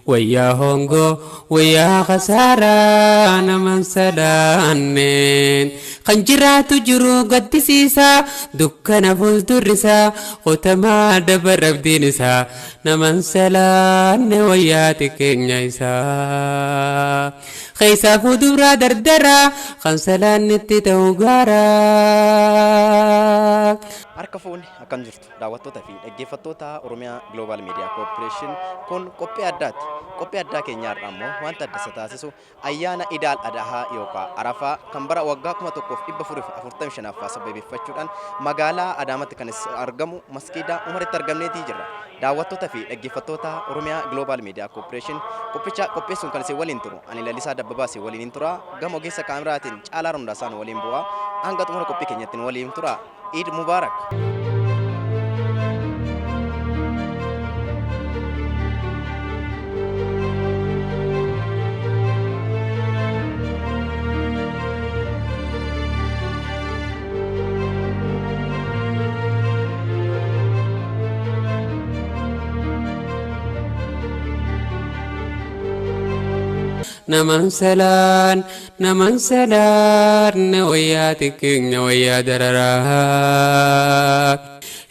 ويا هونغو ويا خسارة نمن سلانين خنجرات جرو قد سيسا دكنا فول درسا ختما دبر بدينسا نمن سلان وياتك نيسا خيسا فدورا دردرا خنسلان نتتوغارا Harka akan jirtu daawwattoota fi dhaggeeffattoota Oromiyaa Global Media Corporation kun qophii addaati. Qophii addaa keenyaarra ammoo wanta adda isa taasisu ayyaana Idaal Adhaa yookaan Arafaa kan bara waggaa 1445ffaa sababeeffachuudhaan magaalaa Adaamaatti kan argamu Masgiida Umaritti argamneetii jirra. Daawwattoota fi dhaggeeffattoota Oromiyaa Global Media Corporation qophicha qopheessuun kan isin waliin turu ani Lalisaa Dabbabaa isin waliin tura gama ogeessa kaameraatiin Caalaa Rundaasaan waliin bu'aa hanga xumura qophii keenyatti waliin tura. Eid Mubarak. نمن سلان نوياتك نويا درراك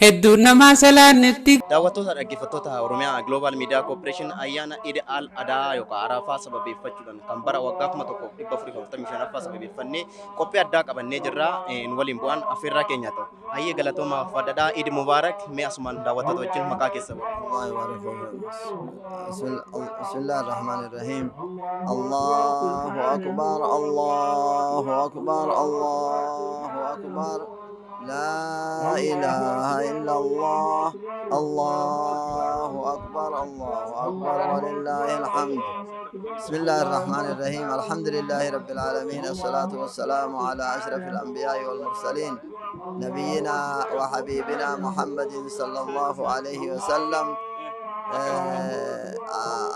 هدو نما سلان نتك daawwattoota dhaggeeffattoota Oromiyaa Global Media Corporation ayyaana Eid al-Adhaa yookaan Arafaa sababeeffachuudhaan kan bara waggaa 1445ffaa sababeeffannee qophii addaa qabannee jirra nu waliin bu'aan affeerraa keenya ta'u. Hayyee galatooma fadhadhaa Eid Mubarak mee asumaan daawwattoota wajjin maqaa keessa bu'u. Bismillahir Rahmanir Rahim. Allahu Akbar, Allahu Akbar, Allahu Akbar. لا إله إلا الله الله أكبر الله أكبر ولله الحمد. بسم الله الرحمن الرحيم. الحمد لله رب العالمين الصلاة والسلام على أشرف الأنبياء والمرسلين نبينا وحبيبنا محمد صلى الله عليه وسلم.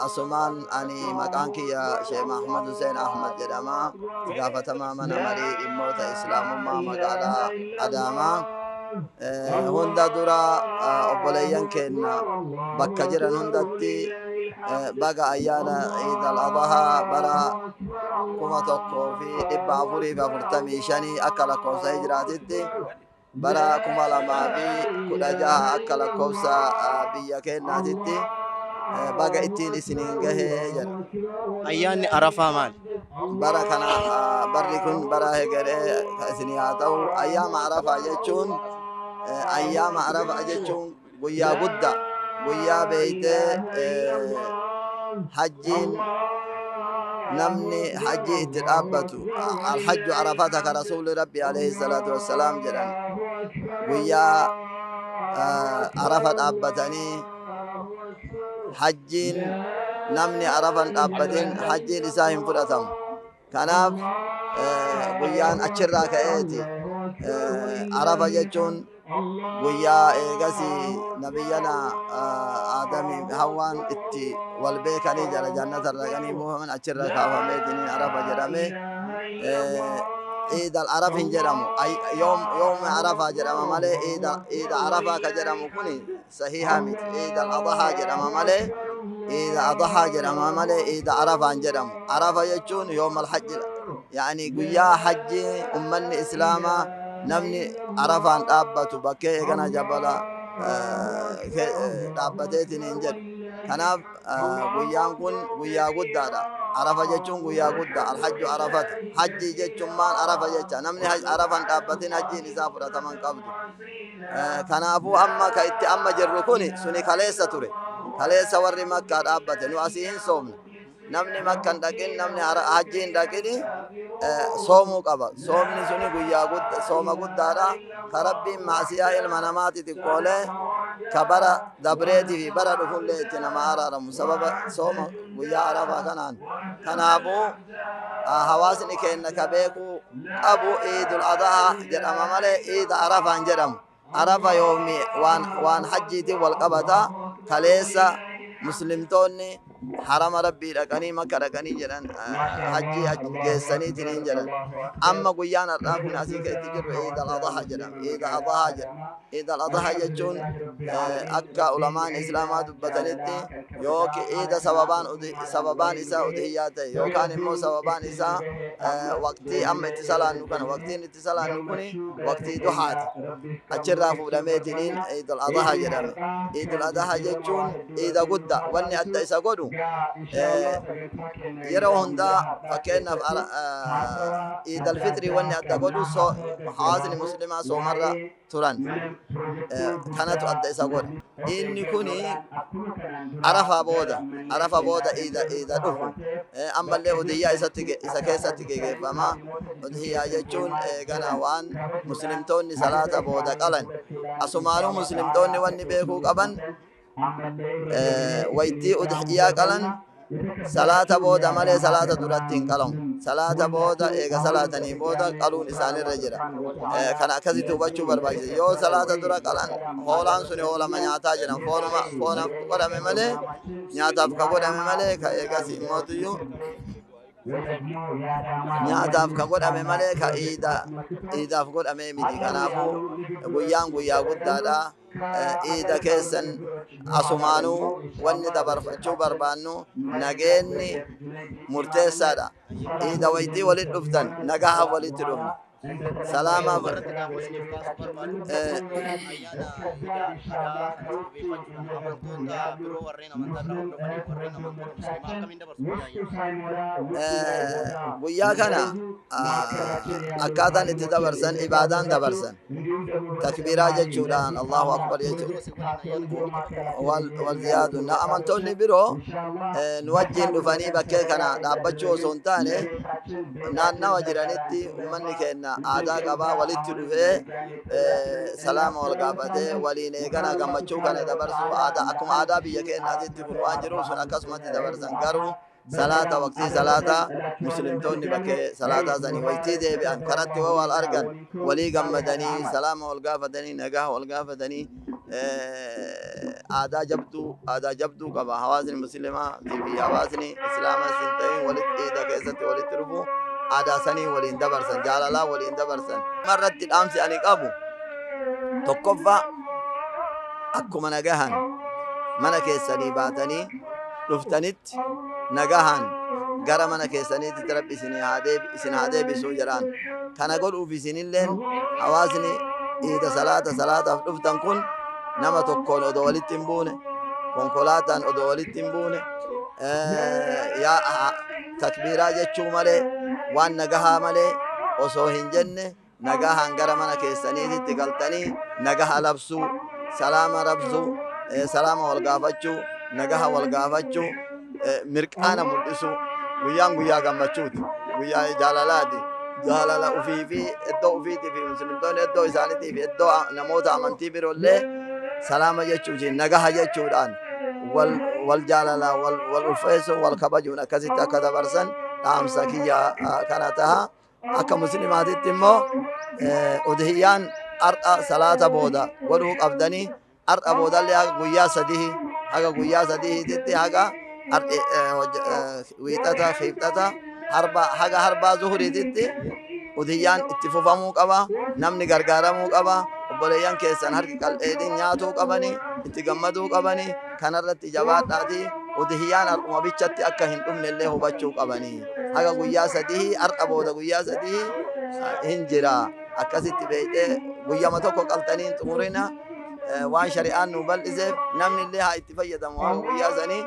أسمان أني مكانك يا شيخ محمد حسين أحمد جدما تقافة تماما مري إموت إسلام ما مقالا أداما هندا درا أبوليان كنا بكجرا هندتي بقى أيانا عيد الأضحى برا كما تقو في إبا فوري فورتمي شاني أكلا كوسا هجراتي برا كما لما في كل جاه أكلا كوسا بيا كنا تتي baga ittiin isiniin gahee jedha. Ayyaanni Arafaa maali? Bara kana barri kun bara hegeree isinii haa ta'u ayyaama Arafaa jechuun guyyaa guddaa guyyaa beeytee hajjiin namni hajjii itti dhaabbatu alhajju Arafata ka rasuuli rabbi alayhi salaatu wassalaam jedhan guyyaa Arafa dhaabbatanii hajjiin namni Arafan dhaabbatin hajjiin isaa hin fudhatamu. Kanaaf guyyaan achirraa ka'eeti Arafa jechuun guyyaa eegasi nabiyyana Aadamii Hawwaan itti wal beekanii jala jannata dhaqanii buufaman achirra kaafameetiin Arafa jedhamee عيد العرفة جرمو أي يوم عرفة جرم ماله عيد عرفة كجرمو كوني صحيحة ميت عيد الأضحى جرم ماله عيد الأضحى جرم ماله عيد عرفة جرم عرفة يجون يوم الحج يعني قيا حج أمني إسلاما نمني عرفة أبتو بكي كنا جبلا أبتيتني إنجل كنا قيا كون قيا قدارا عرفة جتون قيا قدا الحج عرفة حج جتون مان عرفة جتا نمني عرفة أبتين حج نسافر تمن قبض كنا أبو أما كإت أما جركوني سني خليسة تري خليسة وري مكة أبتين واسين صومنا نمني مكة دقين نمني حجين دقيني صومو قبل صومني سني قيا قدا صوم قدارا كربي معسيا المنامات تقوله كبرا دبريتي في برا دخول ليتنا ما أرى سبب صوم قيا عرفة كان أبو حواسني كأن كبيكو أبو عيد الأضحى جرم ماله عيد عرفة جرم عرفة يومي وان حجيتي والقبضة كليسا مسلمتوني حرم ربي لكني مكة لكني جلن حجي جيساني تنين جلن أما قيانا راكن أسيك تجر عيد الأضحى جلن عيد الأضحى جلن عيد الأضحى جتون أكا علماء إسلامات بتنتي يوك عيد سببان إساء أضحياته يوكان إمو سببان إساء وقتي أما اتصالان نكون وقتين اتصالان نكوني وقتي دحاتي أجرى فولميتنين عيد الأضحى جلن عيد الأضحى جتون عيد قدة واني أدى إسا قدو yeroo hundaa fakkeenyaaf Eid al-Fitri wanni adda godhu hawaasni muslimaa soomarra turan kanatu adda isa godha. Inni kuni Arafaa booda Eid dhufu ammallee udhiyyaa isa keessatti geggeeffama. Udhiyyaa jechuun gana waan muslimtoonni salaata booda qalan asumaanuu muslimtoonni wanni beekuu qaban waytii udhiyyaa qalan salaata booda malee salaata duratti hin qalamu. Salaata booda eega salaatanii booda qaluun isaanirra jira. Kana akkasitti hubachuu barbaachisa. Yoo salaata dura qalan hoolaan suni hoolama nyaataa jedhan foona godhame malee nyaataaf ka godhame malee ka eegas immootiyyuu nyaataaf ka godhame malee ka iidaaf godhame miti. Kanaafuu guyyaan guyyaa guddaadha. Iida keessan asumaanuu wanni dabarfachuu barbaannu nageenni murteessaadha. Iida waytii walitti dhuftan nagaa walitti dhufna. Salama guyyaa kana akkaataan itti dabarsan ibaadaan dabarsan takbiiraa jechuudhaan Allahu akbar jechuudha wal ziyaadu na amantoonni biroo nu wajjin dhufanii bakkee kana dhaabbachuu osoo hin taane naannawa jiranitti ummanni keenya aadaa qabaa walitti dhufee salaama wal gaafatee waliin eegana gammachuu kana dabarsu akkuma aadaa biyya keenyaatti kun waan jiruuf sun akkasumatti dabarsan garuu salaata waqtii salaata muslimtoonni bakkee salaataa sanii waytii deebi'an karatti wal argan walii gammadanii salaama wal gaafatanii nagaa wal gaafatanii aadaa jabduu qaba hawaasni muslimaa fi hawaasni islaamaa sin ta'in walitti iida keessatti walitti dhufu aadaa sanii waliin dabarsan jaalalaa waliin dabarsan marratti dhaamsi ani qabu tokkoffaa akkuma nagahan mana keessanii baatanii dhuftanitti nagahan gara mana keessaniitti rabbi isin haa deebisuu jedhaan kana godhuuf isinilleen hawaasni iida salaataaf dhuftan kun nama tokkoon odoo walitti hin buune konkolaataan odoo walitti hin buune takbiiraa jechuu malee waan nagahaa malee osoo hin jenne nagahaan gara mana keessaniitti galtanii nagaha labsuu salaama rabsuu salaama wal gaafachuu nagaha wal gaafachuu mirqaana mul'isuu guyyaan guyyaa gammachuuti guyyaa jaalalaati jaalala ufii fi iddoo ufiitii fi muslimtoonni iddoo isaaniitii fi iddoo namoota amantii biroollee salaama jechuutiin nagaha jechuudhaan wal jaalalaa wal ulfeessuu wal kabajuun akkasitti akka dabarsan dhaamsa kiyya kana taha akka muslimaatitti immoo udhiyyaan ar'a salaata booda godhuu qabdanii ar'a boodallee haga guyyaa sadiititti haga wiixata xiibxata haga harbaa zuhuriititti udhiyyaan itti fufamuu qaba namni gargaaramuu qaba obboleeyyan keessan harki qal'eedhin nyaatuu qabanii itti gammaduu qabanii kanarratti jabaadhaatii udhiyyaan har'uma bichatti akka hin dhumne illee hubachuu qabanii haga guyyaa sadii har'a booda guyyaa sadii hin jira akkasitti beeytee guyyama tokko qaltanii hin xumurina waan shari'aan nu bal'iseef namni illee haa itti fayyadamu haga guyyaa sanii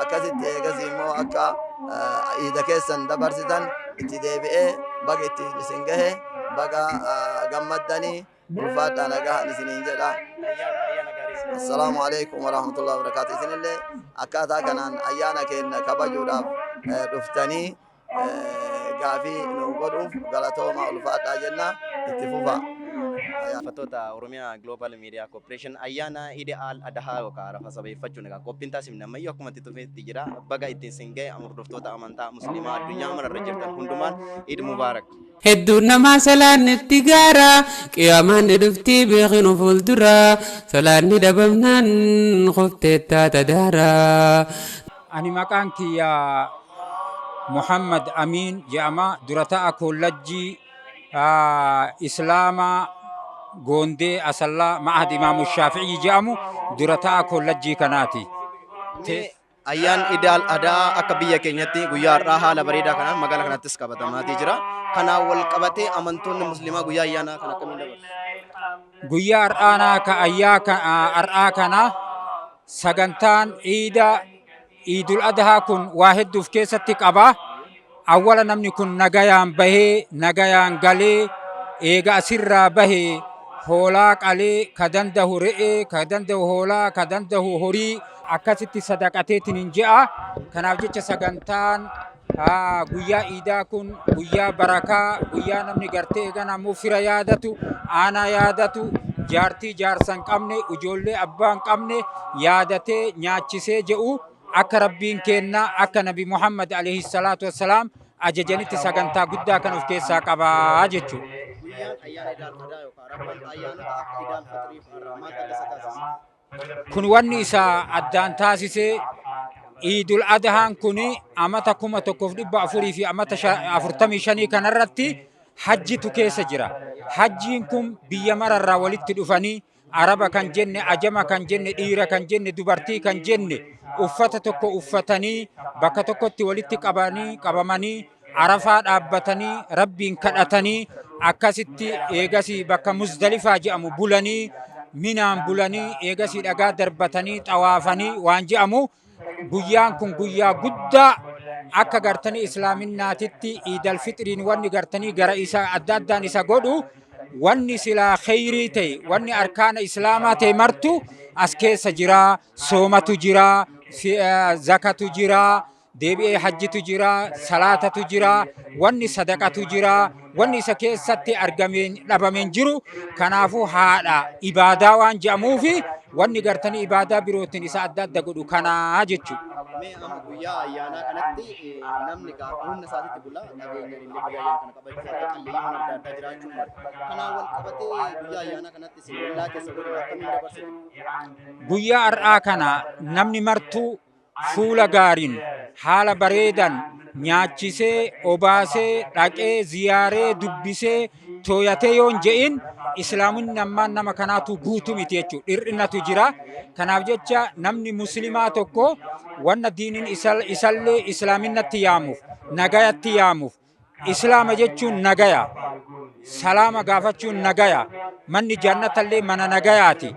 akkasitti eegas immoo akka iida keessan dabarsitan itti deebi'ee baga itti isin gahe baga gammaddanii ulfaadhaa nagahan isiniin jedha. Assalaamu alaikum warahmatullahi wabarakatuh. Isinillee akkaataa kanaan ayyaana keenya kabajuudhaaf dhuftanii gaafii nu godhuuf galatooma ulfaadhaa jenna itti fufa. Fattoota Oromiyaa Global Media Corporation ayyaana Eid al-Adha yookaan Arafa sabeeffachuun egaa qophiin taasifne ammayyuu akkuma itti tufeetti jira baga ittiin singee hordoftoota amantaa musliimaa addunyaa mararra jirtan hundumaan Eid Mubaarak. Hedduun namaa salaannetti gaara qiyaamaan dhuftii beeknu fuuldura salaanni dhabamnaan qoftee taata daara. Ani maqaan kiyya Muhammad Amin jedhama. Durataa kollajjii Islaamaa Gondee Asallaa Ma'had Imaamu Shaafi'ii jedhamu durataa kollajjii kanaati. Ayyaan Idaal Adaa akka biyya keenyatti guyyaa har'aa haala bareedaa kanaan magaalaa kanattis qabatamaatii jira. Kanaan wal qabatee amantoonni musliimaa guyyaa ayyaanaa kan akkamiin dabarsu? Guyyaa har'aa kana sagantaan Iidul Adhaa kun waa hedduuf keessatti qaba. Awwala namni kun nagayaan bahee nagayaan galee eega asirraa bahee hoolaa qalee ka dandahu re'ee ka dandahu hoolaa ka dandahu horii akkasitti sadaqateetiin hin je'a. Kanaaf jecha sagantaan guyyaa iidaa kun guyyaa barakaa guyyaa namni gartee eeganamuu fira yaadatu aanaa yaadatu jaartii jaarsan qabne ijoollee abbaan qabne yaadatee nyaachisee je'u akka rabbiin keenna akka nabi Muhammad alayhi salaatu wassalaam ajajanitti sagantaa guddaa kan of keessaa qabaa jechuudha. Kun wanni isaa addaan taasisee Iidul Adhaan kun amata 1400 fi amata 45 kanarratti hajjitu keessa jira. Hajjiin kun biyya mararraa walitti dhufanii Araba kan jenne, Ajama kan jenne, dhiira kan jenne, dubartii kan jenne uffata tokko uffatanii bakka tokkotti walitti qabamanii Arafaa dhaabbatanii rabbiin kadhatanii akkasitti eegasii bakka Muzdalifaa jedhamu bulanii minaan bulanii eegasii dhagaa darbatanii xawaafanii waan jedhamu. Guyyaan kun guyyaa guddaa akka gartanii islaaminaatitti Iidal Fixriin wanni gartanii gara isa adda addaan isa godhu wanni silaa khayrii ta'e wanni arkaana islaamaa ta'e martu as keessa jira. Soomatu jira, zakatu jira, deebi'ee hajjitu jira, salaatatu jira, wanni sadaqatu jira, wanni isa keessatti argameen dhabameen jiru. Kanaafuu haadha ibaadaa waan jedhamuufi wanni gartanii ibaadaa birootiin isa adda adda godhu kanaa jechuudha. Mee amma guyyaa ayyaanaa kanatti namni humna isaatitti bula nageenya illee guyyaa ayyaana kana qabachuudhaaf qalleeyyiin adda addaa jiraachuu mala. Kanaan wal qabatee guyyaa ayyaanaa kanatti sibiilaa keessa godhanii akkamiin dabarsitu? Guyyaa har'aa kana namni martuu fuula gaariin haala bareedan nyaachisee obaasee dhaqee ziyaaree dubbisee tooyatee yoon je'in islaaminni ammaan nama kanaatu guutuu miti jechuudha. Dhir'innatu jira. Kanaaf jecha namni muslimaa tokko wanna diiniin isallee islaaminatti yaamuuf nagayatti yaamuuf islaama jechuun nagaya salaama gaafachuun nagaya manni jannatallee mana nagayaati.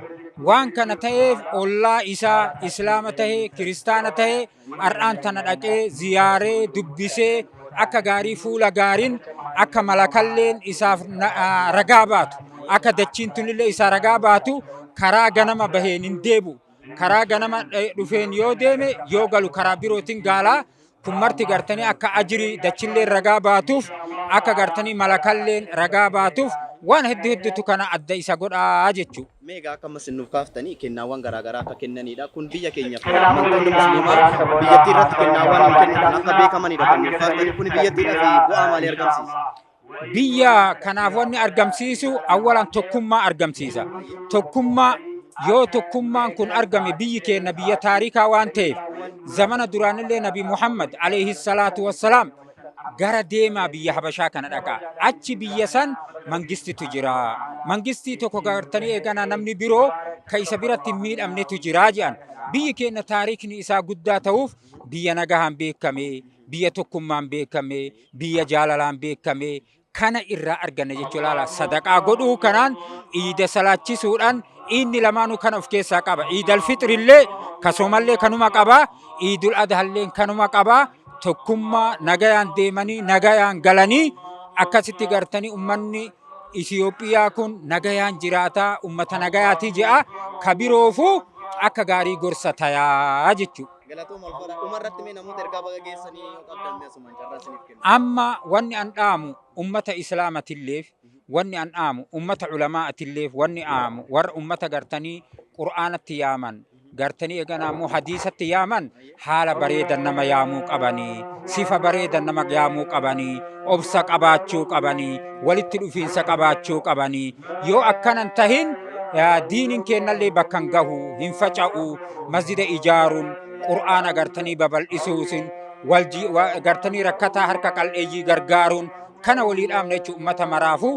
Waan kana ta'eef ollaa isaa islaama tahee kiristaana tahee har'aan tana dhaqee ziyaaree dubbisee akka gaarii fuula gaariin akka malakalleen isaaf ragaa baatu akka dachiin tunillee isaa ragaa baatu karaa ganama baheen hin deebu. Karaa ganama dhufeen yoo deeme yoo galu karaa birootiin gaalaa kun marti gartanii akka ajirii dachilleen ragaa baatuuf akka gartanii malakalleen ragaa baatuuf waan hedduutu kana adda isa godhaa jechuudha. Meegaa akka ammas nuuf kaaftanii kennaawwan garaagaraa akka kennanidha. Kun biyya keenyaaf amantoonni musliimaa biyyattii irratti kennaawwan kennuudhaan akka beekamanidha kan nuuf kaaftanii. Kun biyyattiidhaaf bu'aa maalii argamsiisa? Biyya kanaaf wanni argamsiisu awwalan tokkummaa argamsiisa. Yoo tokkummaan kun argame biyyi keenya biyya taarikaa waan ta'eef zamana duraanillee Nabi Muhammad alayhi salaatu wassalaam gara deemaa biyya Habashaa kana dhaqa. Achi biyya san mangistitu jira. Mangistii tokko gartanii eegana namni biroo ka isa biratti miidhamnetu jira jedhan. Biyyi keenya taarikni isaa guddaa ta'uuf biyya nagahaan beekame, biyya tokkummaan beekame, biyya jaalalaan beekame kana irraa arganna jechuudha. Sadaqaa godhuu kanaan iida salaachisuudhaan inni lamaanuu kan of keessaa qaba. Iidal Fixrillee kasumallee kanuma qaba. Iidul Adhaallee kanuma qaba. Tokkummaa nagayaan deemanii nagayaan galanii akkasitti gartanii ummanni Itoophiyaa kun nagayaan jiraataa ummata nagayaati jedha. Ka biroofu akka gaarii gorsa tayaa jechuudha. Amma wanni an dhaamu ummata islaamatiilleef wanni an dhaamu ummata ulamaatiilleef wanni dhaamu warra ummata gartanii qur'aanatti yaaman gartanii eeganaamoo hadiisatti yaaman haala bareedan nama yaamuu qabanii sifa bareedan nama yaamuu qabanii obsa qabaachuu qabanii walitti dhufiinsa qabaachuu qabanii yoo akkanan tahin diinin kennallee bakkan gahu hin faca'u masjida ijaaruun qur'aana gartanii babal'isuusin gartanii rakkataa harka qal'eeyyii gargaaruun kana walii dhaamne jechuun uummata maraafuu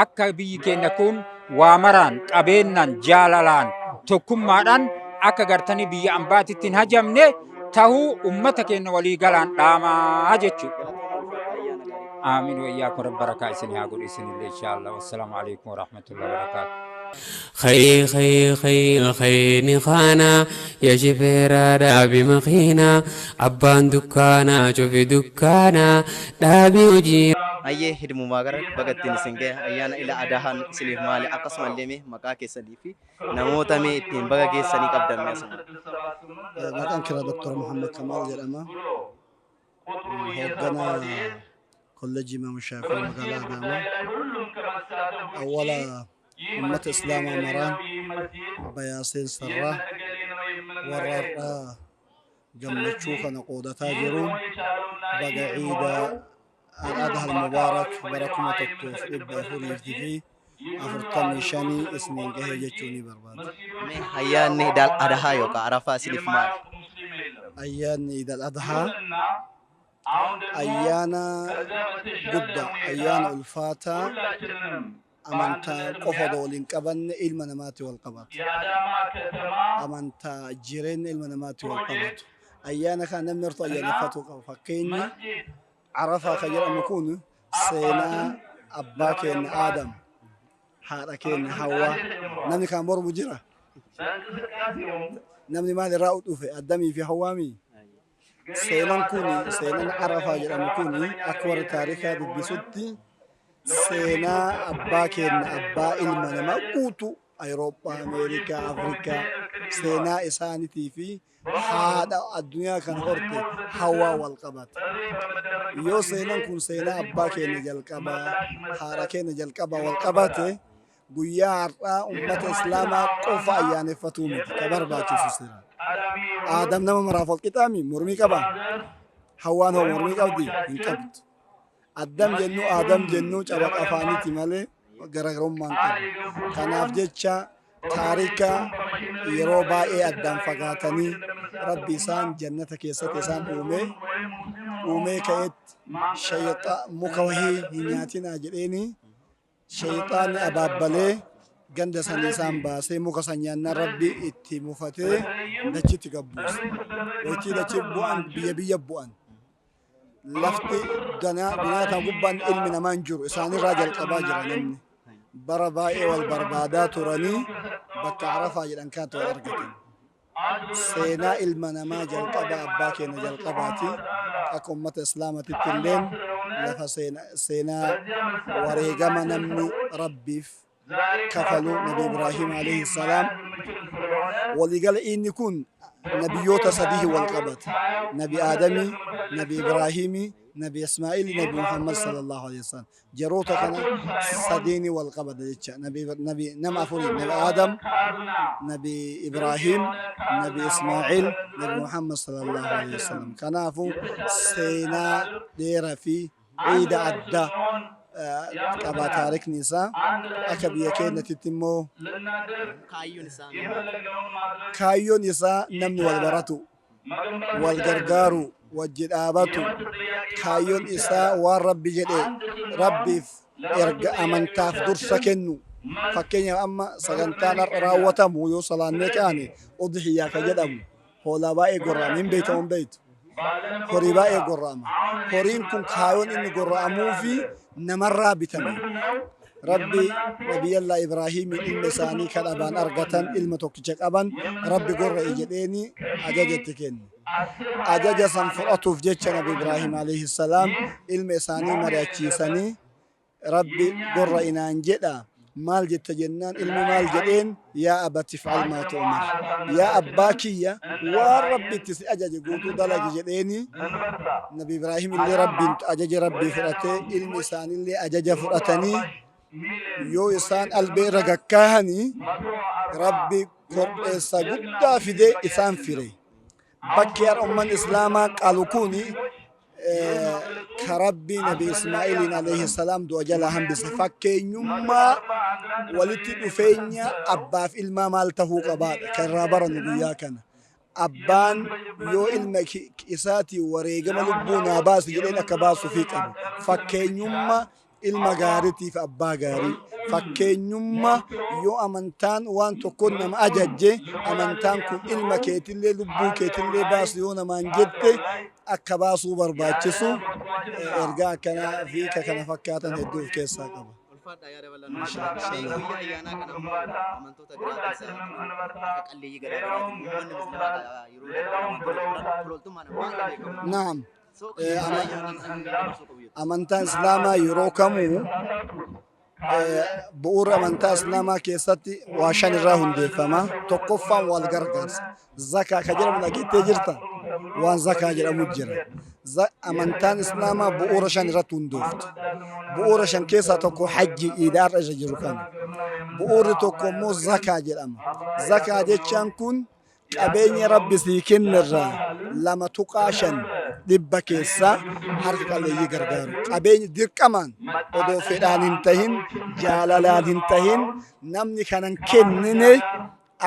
akka biyyi keenya kun waa maraan qabeennan jaalalaan tokkummaadhaan akka gartanii biyya ambaatitti hin hajamne tahuu uummata keenya walii galaan dhaamaa jechuudha. آمين وإياكم رب بركة إسني هاقول إسني إن شاء الله والسلام عليكم ورحمة الله وبركاته خي خي خي خي نخانا يا شفيرا دابي مخينا أبان دكانا شوفي دكانا دابي وجي ayyee hidmumaa gara bagattiin isin ga'e ayyaana ila adahaan isiniif maali akkasumallee mee maqaa keessanii fi namoota mee ittiin baga geessanii qabdan mee asuma. Maqaan kira Dr. Muhammad Kamal jedhama. Hoogganaa kolleejjii Imaam Shaafii magaalaa Adaamaa. Awwala ummata Islaamaa maraan bayaaseen sarraa warra har'aa gammachuu kana qoodataa jiruun baga ciidaa الأضحى المبارك بركمة التوف إبا فريف في أفرطمي شاني اسمين جهة جتوني برباد أيان إذا الأضحى يوكا عرفة سلف مال أيان إذا الأضحى أيان قدة أيان الفاتة أمانتا قفض والإنقبن المنامات والقبط أمانتا جيرين المنامات والقبط أيان كان نمرت أيان فتوق فكيني عرفة خير أن يكون سينا أباكين آدم حاركين حواء نمني كان مر مجرى نمني مالي راوت في الدمي في حوامي سينا كوني سينا عرفة خير أن يكون أكبر تاريخها بسوتي سينا أباكين أبا إلمنا قوتو أوروبا أمريكا أفريقيا سينا إسانتي في هذا الدنيا كان هرتي هوا والقبات يو سينا كون سينا أباكي نجل قبا حاركي نجل قبا والقبات قويا عرقا أمة إسلاما قوفا يعني فتومي كبر باكي سسيرا آدم نما مرافق كتامي مرمي قبا حوان هو مرمي قبدي انقبت الدم جنو آدم جنو چبق أفاني تمالي غرغرم من قبل كناف جيتشا تاريكا yeroo baay'ee addaan fagaatanii rabbi isaan jannata keessatti isaan uumee ka'etti muka wahii hin nyaatinaa jedheeni shayxaanni abaabbalee ganda san isaan baasee muka san nyaannaan rabbi itti mufatee dachitti gabbuuse. Waytii dachi bu'an biyya bu'an. Lafti binaataa gubbaan ilmi namaa hin jiru isaanirraa jalqabaa jira namni. Bara baay'ee wal barbaadaa turanii bakka Arafaa jedhan kaatu wal argatan. Seenaa ilma namaa jalqabaa abbaa keenya jalqabaati. Akka uummata Islaamatitti illeen lafa seenaa wareegama namni rabbiif kafalu Nabi Ibraahim alayhi salaam. Waligala inni kun nabiyyoota sadii wal qabata. Nabi Aadamii, Nabi Ibraahimii, نبي إسماعيل نبي محمد صلى الله عليه وسلم جروتا كان صديني والقبض نبي نما فولي نبي آدم نبي إبراهيم نبي إسماعيل نبي محمد صلى الله عليه وسلم كان فو سينا ديرا في عيد عدة كبا تارك نساء أكبي كينة تتمو كايو نساء نمني والبراتو والغرغارو والجداباتو كايون إساء والرب جدي ربي إرجع أمنتاف درسا كنو فكينيا أما سغنتان راوتامو يو صلان ميكاني أضحيا كجدامو هولا باقي قرام من بيت من بيت هوري باقي قرام هورين كن كايون إني قرامو في نمر بتمي ربي نبي الله إبراهيم إنساني كالأبان أرغتان إلمتوك أبان ربي قرأ إجديني أجاجتكين أجاجة سنفرأتو في جيتش نبي إبراهيم عليه السلام إلمساني مرياتشيساني ربي قرأ إنان جدا مال جت جنان إلمي مال جدين يا أبا تفعل ما تؤمر يا أباكية وربي تسي أجاجة قوتو دلج جديني نبي إبراهيم اللي ربي أجاجة ربي فرأتي إلمساني اللي أجاجة فرأتني يو إسان قلبي رقاكاهني ربي قرأ سجدا في دي إسان فري بكير أمان إسلاما قالوا كوني كربي نبي إسماعيل عليه السلام دو جلهم بسفكي نما ولتي دفينيا أبا في الماء مالته قبال كرابر نبيا كان abbaan yoo ilma isaatii wareegama lubbuu naa baasi jedheen akka baasu fi qabu. Fakkeenyummaa ilma gaariitiif abbaa gaarii. Fakkeenyummaa yoo amantaan waan tokko nama ajajje amantaan kun ilma keetillee lubbuu keetillee baasu yoo namaan jette akka baasuu barbaachisu ergaa akkanaa fi kana fakkaatan hedduu of keessaa qaba. ulfaadhaa yaada bal'aan guyyaa ayyaanaa kana amantoota biraa keessaa qalleeyyii garaa garaatiin uummanni musliimaa yeroo tololtummaadhaan waan beekamu. Naam. Amantaan Islaamaa yeroo kamuu bu'uura amantaa Islaamaa keessatti waa shan irraa hundeeffama. Tokkoffaan wal gargaarsa. Zakaa ka jedhamu dhageettee jirta? Waan zakaa jedhamu jira. Amantaan Islaamaa bu'uura shan irratti hundoofti. Bu'uura shan keessaa tokko hajji iidaa irra isa jiru kana. Bu'uurri tokko immoo zakaa jedhama. Zakaa jechaan kun qabeenya rabbi sii kennirraa 2.5 keessaa harka qalleeyyii gargaaru. Qabeenya dirqamaan odoo fedhaan hin tahin jaalalaan hin tahin namni kanan kennine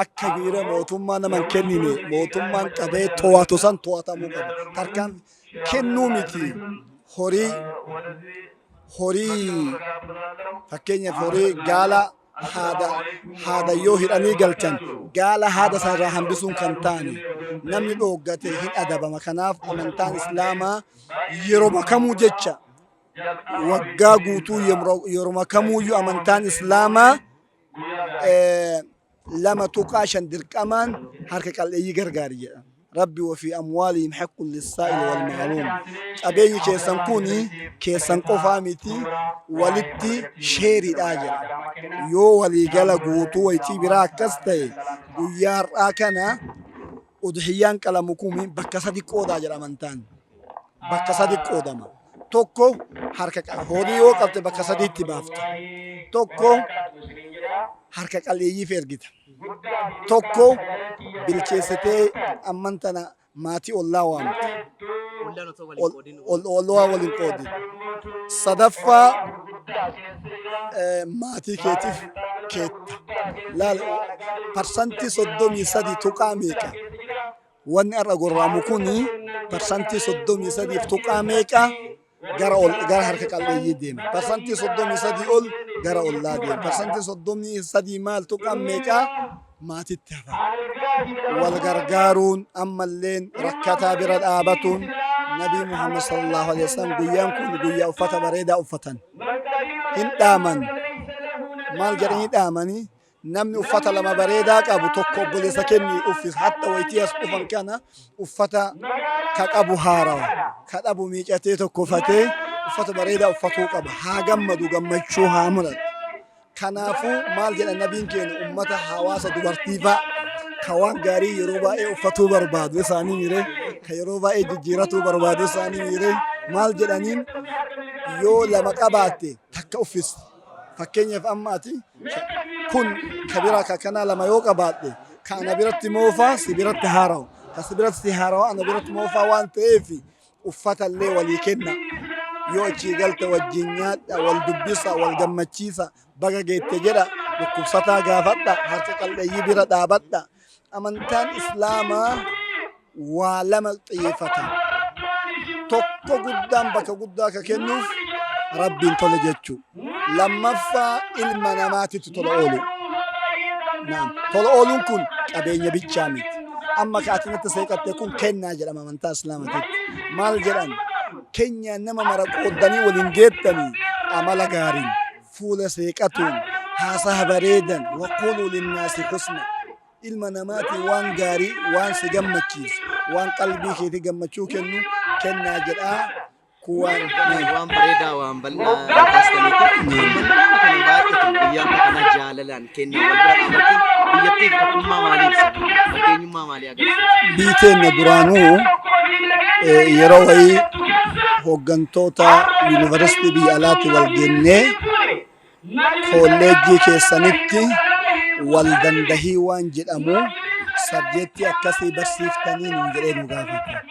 akka giira mootummaa naman kennine mootummaan qabee to'atu san to'atamuu qaba. Tarkaan kennuu miti horii fakkeenyaaf horii gaala haada yoo hidhanii galchan gaala haada isaarraa hambisuun kan taane namni dhooggate hin adabama. Kanaaf amantaan Islaamaa yeroo makamuu jecha waggaa guutuu yeroo makamuuyyuu amantaan Islaamaa 2.5 dirqamaan harka qalleeyyii gargaari jedha. ربي وفي أموالهم حق للسائل والمعلوم. أبيني كيسان كوني كيسان قفامتي ولدتي شيري داجر يو ولي جلا قوتو ويتي براكستي ويار آكنا udhiyaan qalamukumii bakka sadi qoodaa jedha amantaan. Bakka sadi qoodama. Tokko harka horii yoo qabte bakka sadiitti baafta. Tokko harka qalleeyyiif ergita. Tokko bilcheessitee ammantana maatii ollaa waamta. Ollaa waliin qoodin. Sadaffaa maatii keetiif keetta. Laal parsantii 33 tuqaa meeqa? Wanni arra gorraamu kuni parsantii 33 tuqaa meeqa gara harka qalleeyyii deema. Parsantii 33 ol gara ollaa deema. Parsantii 33 maal tuqaa meeqa maatitti hafa. Wal gargaaruun ammalleen rakkataa bira dhaabatuun Nabii Muhammad sallallahu alaihi wasallam guyyaan kun guyyaa uffata bareedaa uffatan. Hin dhaaman. Maal jedhanii dhaamanii? Namni uffata lama bareedaa qabu tokko obboleessa kenni uffisa. Hatta wayitii as dhufan kana uffata ka qabu haarawa. Ka dhabu miicatee tokko uffatee uffata bareedaa uffatuu qaba. Haa gammadu gammachuu haa mul'atu. Kanaafuu maal jedha nabiin keenya ummata hawaasa dubartii fa'a ka waan gaarii yeroo baay'ee uffatuu barbaadu isaanii mire ka yeroo baay'ee jijjiiratuu barbaadu isaanii mire maal jedhaniin yoo lama qabaatte takka uffisi. Fakkeenyaaf ammaati kun kabira ka kana lama yoo qabaadhe ka ana biratti moofaa si biratti haarawa ka si biratti si haarawa ana biratti moofaa waan ta'eef uffata illee walii kenna yoo achii galte wajjin nyaadha wal dubbisa wal gammachiisa baga geette jedha dhukkubsataa gaafadha harka qalleeyyii bira dhaabadha. Amantaan Islaamaa waa lama xiyyeeffata. Tokko guddaan bakka guddaa ka kennuuf rabbiin tole jechuu. Lammaffaa ilma namaatitti tola oolu. Tola ooluun kun qabeenya bichaa miti. Amma ka atinatti seeqatte kun kennaa jedhama amantaa Islaamaatitti. Maal jedhan? Keenyaan nama mara qooddanii waliin geettanii amala gaariin fuula seeqatuun haasaa bareedan waquuluu linnaasi husna. Ilma namaatii waan gaarii waan si gammachiisu waan qalbii keetii gammachuu kennu kennaa jedhaa. Waan bareedaa waan bal'aa kaastanitti kan baay'atu guyyaa kana jaalalaan kenna wal bira dhaabachuun biyyattiif tokkummaa maalii ibsa? Fakkeenyummaa maalii agarsiisa? Biiteenna duraanuu yeroo wayii hooggantoota yuunivarsiitii biyya alaatti wal gennee kolleejjii keessanitti wal dandahii waan jedhamu sabjeektii akkasii barsiiftanii nuun jedhee nu gaafata.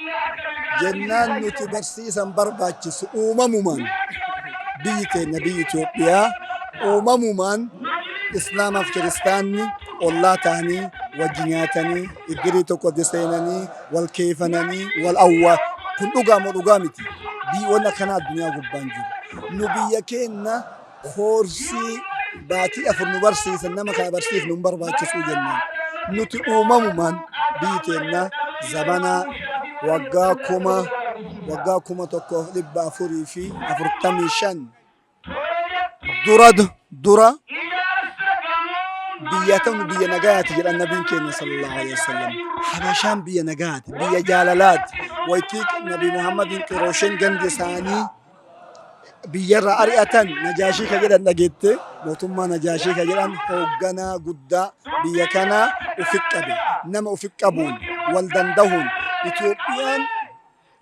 Jennaan nuti barsiisan barbaachisu uumamumaan biyyi keenya biyyi Itoophiyaa uumamumaan Islaamaaf Kiristaanni ollaa ta'anii wajjinyatanii iddirii tokko seenanii wal keefananii wal awwaa kun dhugaa moo dhugaa miti biyyoonni akkanaa addunyaa gubbaan jiru nu biyya keenya koorsii baatii afur nu barsiisan nama kana barsiif nu barbaachisuu jennaan nuti uumamumaan biyyi keenya zamanaa waggaa kuma tokkoof 445 dura biyya ta'u biyya nagaati jedhan nabiin keenya sallallahu alaihi wasallam habashaan biyya nagaati biyya jaalalaati wayti nabi muhammadin qirooshin gandi isaanii biyyarra ari'atan najaashii ka jedhan dhageette mootummaa najaashii ka jedhan hoogganaa guddaa biyya kana ufit qabe nama ufit qabuun wal dandahuun Itoophiyaan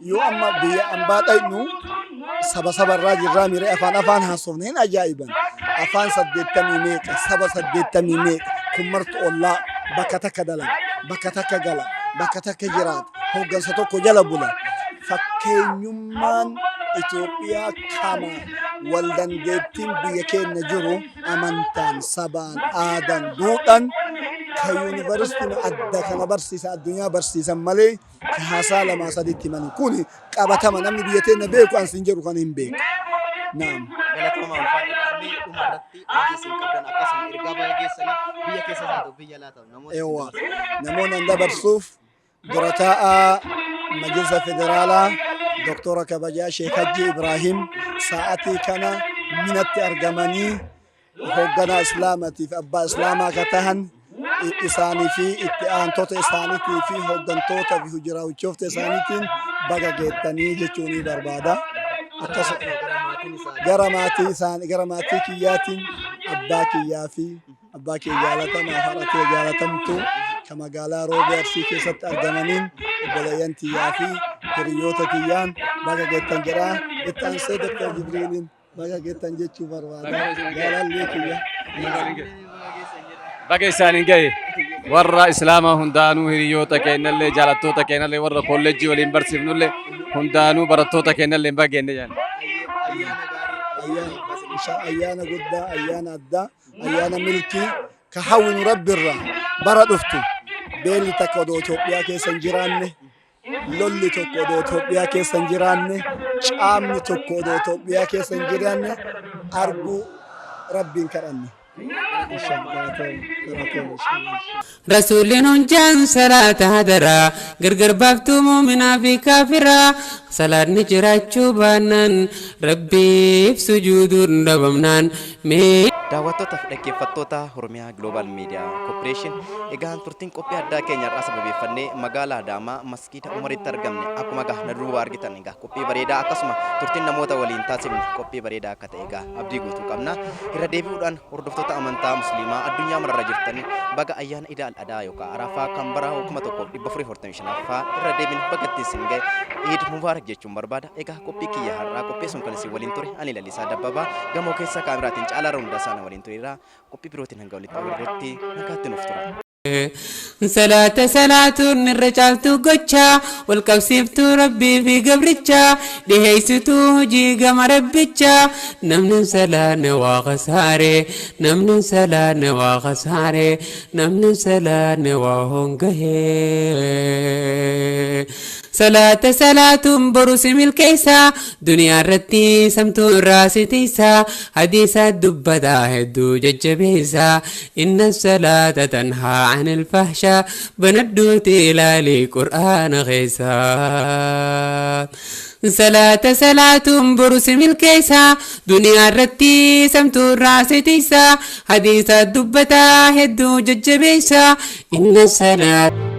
yoo amma biyya ambaa dhaynu saba irraa jirraa mire afaan haasofne hin ajaa'iban afaan 80 meeqa saba 80 meeqa kun martu ollaa bakka takka dalaga bakka takka gala bakka takka jiraata hooggansa tokko jala bula fakkeenyummaan Itoophiyaa kama wal dandeettiin biyya keenya jiru amantaan sabaan aadaan duudhaan ka yuunivarsiitiin adda kana barsiisa addunyaa barsiisan malee ka haasaa lamaa sadiitti mani kun qabatama namni biyya teenya beeku an sin jedhu kan hin beeku. Naam. Galatoomaa ulfaadhaan dhumarratti ogeessin qabdan akkasuma ergaa baay'ee geessanii biyya keessa taatu biyya laataaf namoonni handa barsuuf dura taa'aa majlisa federaalaa Doktora Kabajaa Sheekh Haji Ibrahim sa'aatii kana minatti argamanii hoogganaa islaamatiif abbaa islaamaa ka tahan isaanii fi itti aantota isaaniitii fi hooggantoota fi hujiraawwichoofta isaaniitiin baga geettanii jechuun barbaada. Gara maatii kiyyaatiin abbaa kiyyaa fi abbaa kiyya jaalatamaa haadha jaalatamtu ka magaalaa Roobee Arsii keessatti argamaniin obboleeyyan tiyyaa fi hiriyoota tiyyaan baga geettan jedha itti aansee Dr. Jibriiliin baga geettan jechuu barbaada. Jaalallee kiyya. Baga isaaniin gahe warra islaamaa hundaanuu hiriyoota keenyallee jaalattoota keenyallee warra kolleejjii waliin barsiifnullee hundaanuu barattoota keenyallee baga geenne jaan. Ayyaana guddaa, ayyaana addaa, ayyaana milkii ka hawwinu rabbirraa bara dhuftu beelli takka odoo Itoophiyaa keessa hin jiraanne lolli tokko odoo Itoophiyaa keessa hin jiraanne caamni tokko odoo Itoophiyaa keessa hin jiraanne arguu rabbiin kadhanne. رسولين جان صلاة هدرا غرغر بافتو مؤمنا في كافرا صلاة نجرات شوبانان ربي في سجود ربمنان daawwattootaaf dhaggeeffattoota Oromiyaa Global Media Corporation egaan turtiin qophii addaa keenya irraa sababeeffannee magaalaa Adaamaa Masgiida Umaritti argamne akkuma na duuba argitan egaa qophii bareedaa akkasuma turtiin namoota waliin taasifne qophii bareedaa akka ta'e egaa abdii guutuu qabna irra deebi'uudhaan hordoftoota amantaa musliimaa addunyaa mararra jirtanii baga ayyaana Iid al-Adhaa yookaan Arafaa kan bara 1445ffaa irra deebiin baga ittiin ga'e Iid Mubaarak jechuun barbaada egaa qophii kiyya har'aa qopheessuun kan isin waliin ture ani Lalisaa Dabbabaa gamoo keessa kaameraatiin Caalaa Hundaasaan waliin tureera qophii birootiin hanga walitti agarruutti nagaatti nuuf tura. صلاة الرجالتو قجا والقبسيفتو ربي في قبرجا لهيستو جيغا مربجا نمن سلان وغساري نمن سلان وغساري نمن سلان وهنقهي صلاة برس الكيسة دنيا رتي سمتو الراس تيسا حديثة دبدا هدو ججبيسا إن الصلاة تنهى عن الفحشاء بندو تلالي قرآن غيسا صلاة برس الكيسة دنيا رتي سمتو الراس تيسا حديثة دبدا هدو ججبيسا إن الصلاة